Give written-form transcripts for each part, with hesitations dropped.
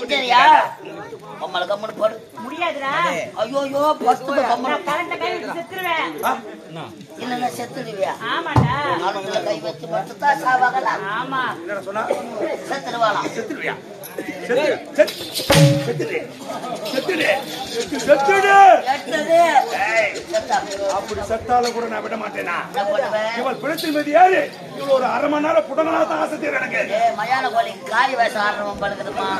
பூஜாரியா அம்மால கம்மனு போடு முடியாதுடா. ஐயோ ஐயோ பஸ்து கம்மனு கரண்ட கை வச்சு செத்துருவேன். இல்ல செத்துடுவியா? ஆமாடா. நானுல கை வச்சு மட்டும் சாவாகலாம். ஆமா. என்ன சொன்னா? செத்துடுவாளா? செத்துடுவியா? அப்படி செத்தாலும் கூட நான் விட மாட்டேனா? இவள் பிடிச்சல் மீது ஏறி இவ்வளவு ஒரு அரை மணி நேரம் புடங்களாக தான் ஆசை தீர எனக்கு. மயான கோழி காரி வயசு ஆடுறவன் படுக்குதுமா.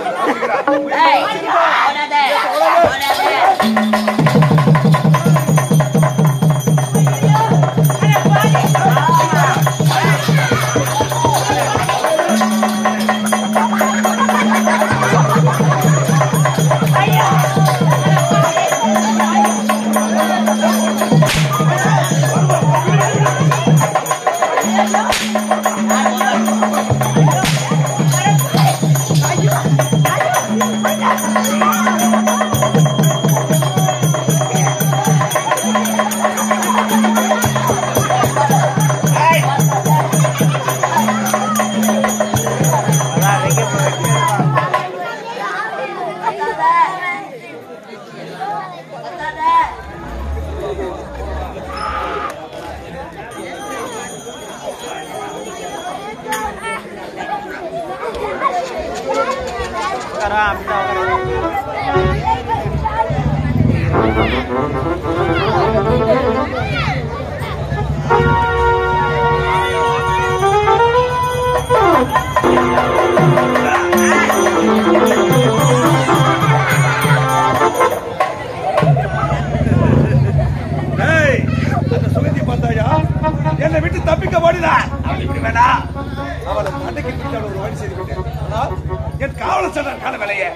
என்னை விட்டு தப்பிக்க ஓடினார். அவளை மண்டைக்கு பிடிச்சால் ஒரு வழி செய்து விட்டேன். என் காவல சொன்னார் கால வேலையே.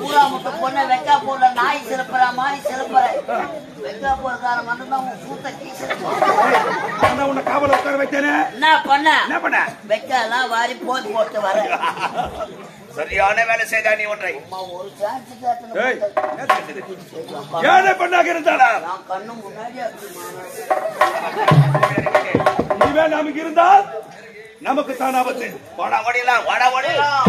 பூரா முட்டை பொண்ணை வெக்கா போடல நாய் சிறப்புற மாறி சிறப்புற வெக்கா போறதார மட்டும்தான் கூத்த உன்னை காவல உட்கார வைத்தேனே. என்ன பண்ண வெக்கா எல்லாம் வாரி போட்டு போட்டு வர சரியான வேலை செய்தா நீ ஒன்றை. ஒரு சான்ஸ் ஏழை பண்ணாக இருந்தாளா நான் கண்ணு முன்னாடி இனிமே நமக்கு இருந்தால் நமக்கு தான் ஆபத்து. வாடா ஓடிலாம், வாடா ஓடிலாம்.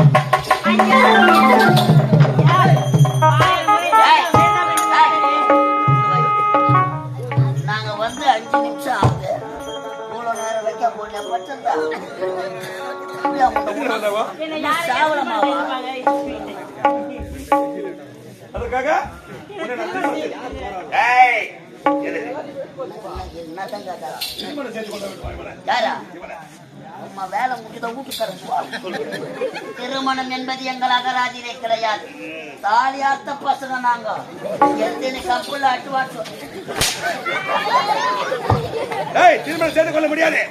நாங்க வந்து 5 நிமிஷம் ஆகுது. இவ்வளவு நேரம் வைக்க போடல பச்சந்தா அதுக்காக வேலை முடிச்சுதான் வீட்டுக்காரன். திருமணம் என்பது எங்கள் அகராதிலே கிடையாது. தாலியாத்த பசங்க நாங்க எத்தனை கப்புல அட்டுவாட்டு திருமணம் செய்து கொள்ள முடியாது.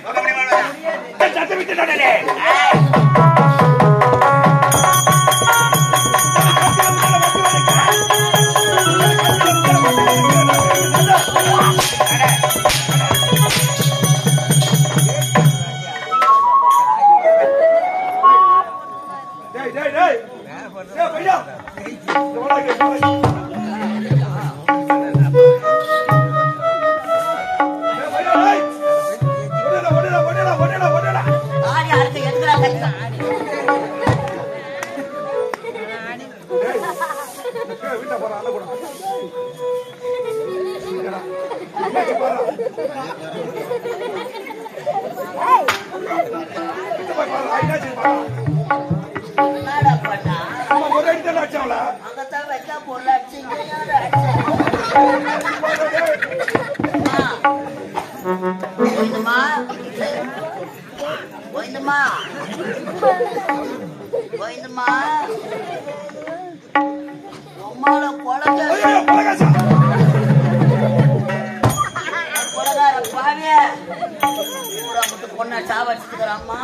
பொண்ணை சாவடிச்சுக்கிறாம்மா.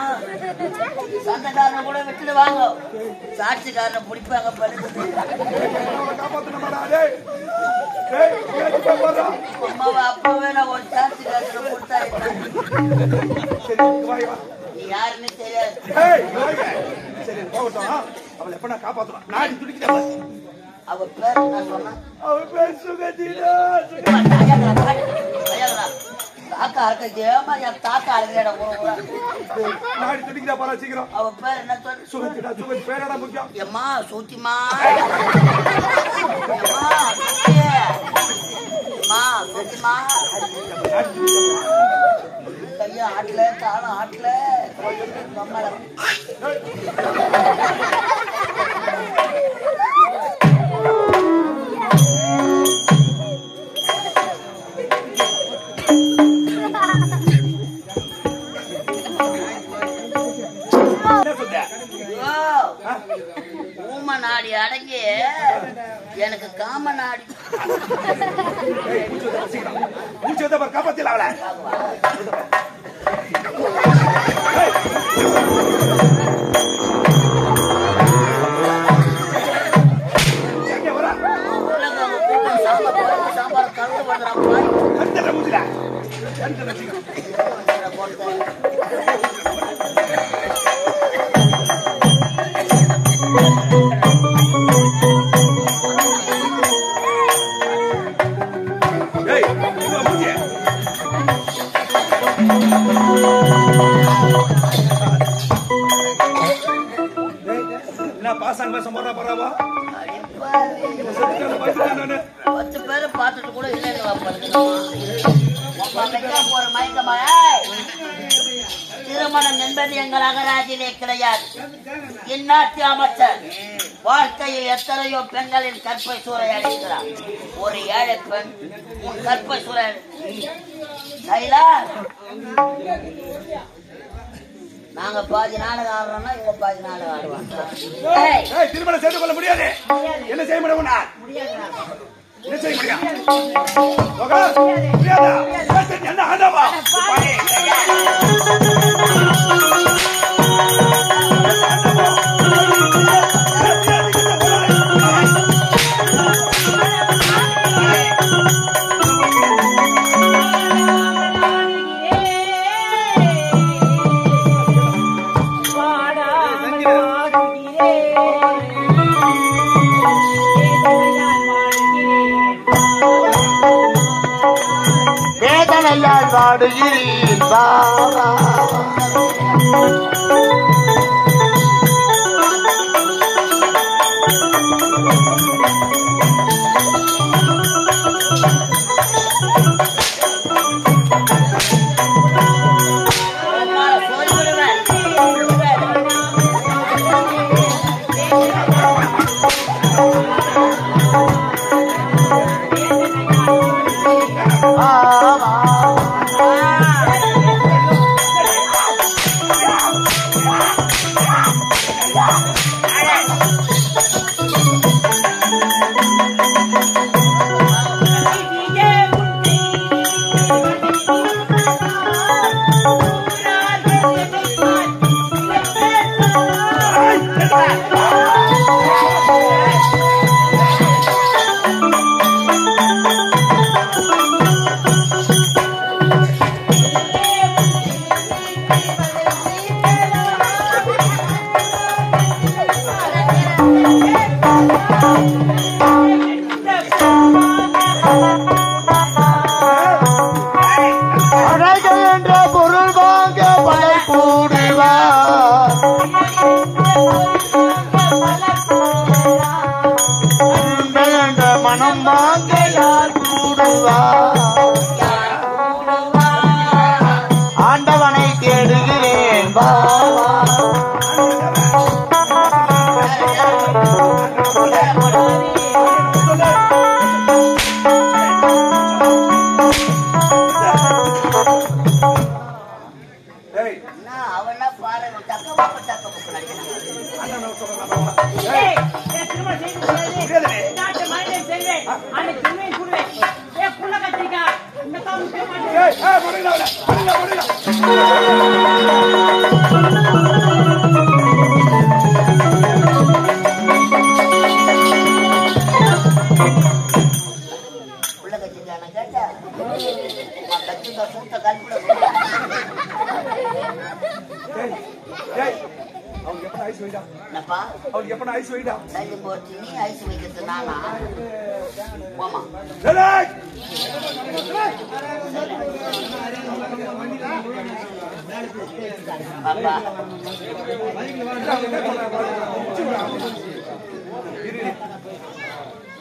சொந்தக்காரனை கூட விட்டுட்டு வாங்க, சாட்சிக்காரனை பிடிப்பாங்க. அம்மாவை அப்பவே நான் ஒரு சாட்சிக்காரனை கொடுத்தா நீ யாருன்னு தெரியாது. அவ பேர் என்ன சொன்னா? தாத்தா இருக்க ஏமா என் தாத்தா அழுகிறா. அவ பேர் என்ன சொல்லு? எம்மா சூத்திமா, சூத்திமா கையா ஆட்டல தானும் ஆட்டல நம்மள ஊம நாடி அடங்கி எனக்கு காம நாடி காப்பாத்தில அவளை சாம்பார் கலந்து பண்றான் பாசாங்க பேச போறா பரவா 10 பேரை பார்த்துட்டு கூட இல்லைங்களா போற மயக்கமா? திருமணம் என்பது எங்கள் அகராஜிலே கிடையாது. இந்நாட்டு அமைச்சர் வாழ்க்கையில் எத்தனையோ பெண்களின் கற்பை சூறையாடுகிறார். ஒரு ஏழை பெண் உன் கற்பை சூறையாடு நாங்க பாதி நாடகம் ஆடுறோம்னா இவங்க பாதி நாடகம் ஆடுவாங்க. திருமணம் செய்து கொள்ள முடியாது. என்ன செய்ய முடியும்? என்ன செய்ய முடியும்? என்ன ஆண்டவா வேதனையால் வாடுகிறீர் பாபா. கட்சிங்க சூத்த கல்பிட அவங்க எப்ப ஐஸ் வைடா என்னப்பா அவங்க எப்ப ஐஸ் வைடா சைடு போட்டு நீ ஐஸ் வைக்கிறது நானா மாமா பாப்பா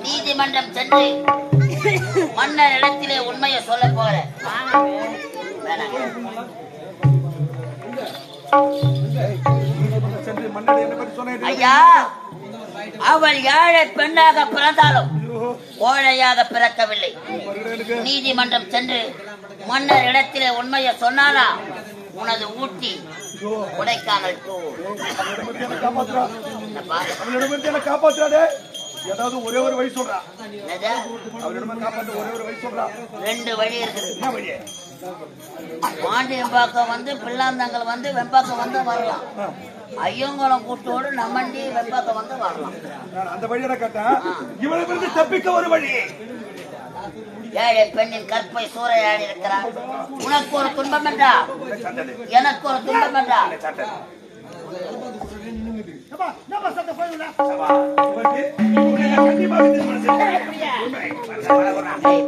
நீதிமன்றம் சென்று மன்னர் இடத்திலே உண்மையை சொல்ல போறேன். ஐயா, அவள் ஏழை பெண்ணாக பிறந்தாலும் கோழையாக பிறக்கவில்லை. நீதிமன்றம் சென்று மன்னர் இடத்திலே உண்மையை சொன்னாலா உனது ஊட்டி கொடைக்கானல் காப்பாற்றாதே. ஏதாவது ஒரே ஒரு வழி சொல்றா. அவரிடமா காப்பாற்ற ஒரே ஒரு வழி சொல்றா. 2 வழி இருக்குது. என்ன வழி? பாண்டியம்பாக்கம் வந்து பிள்ளாந்தங்கள் வந்து வெம்பாக்கம் வந்து வரலாம். ஐயங்குளம் கூட்டோடு நம்மண்டி வெம்பாக்கம் வந்து வரலாம். அந்த வழியை கேட்டேன். இவளுக்கு தப்பிக்க ஒரு வழி. ஏழை பெண்ணின் கற்பை சூறையாடி இருக்கிறார். உனக்கு ஒரு துன்பம் என்றா, எனக்கு ஒரு துன்பம் என்றா.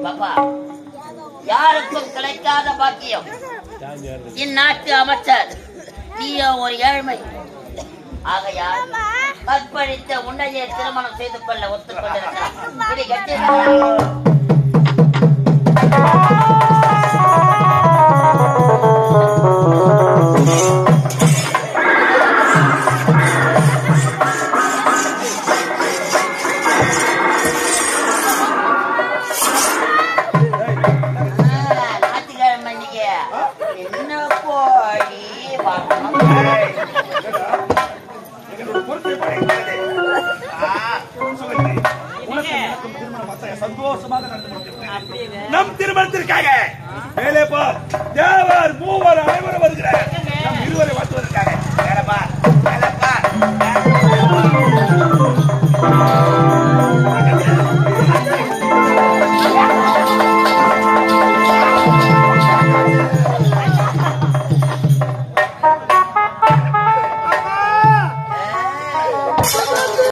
பாப்பா, யாருக்கும் கிடைக்காத பாக்கியம் இந்நாட்டு அமைச்சர் நீயோ ஒரு ஏழ்மை. ஆகையால் கற்பழித்த உன்னையே திருமணம் செய்து கொள்ள ஒத்துக்கொண்டிருக்கிறார். நம் திருமணத்திற்காக மேலே பார் தேவர் மூவர் அனைவரும் வருகிறார். நம் இருவரை வாழ்த்துவதற்காக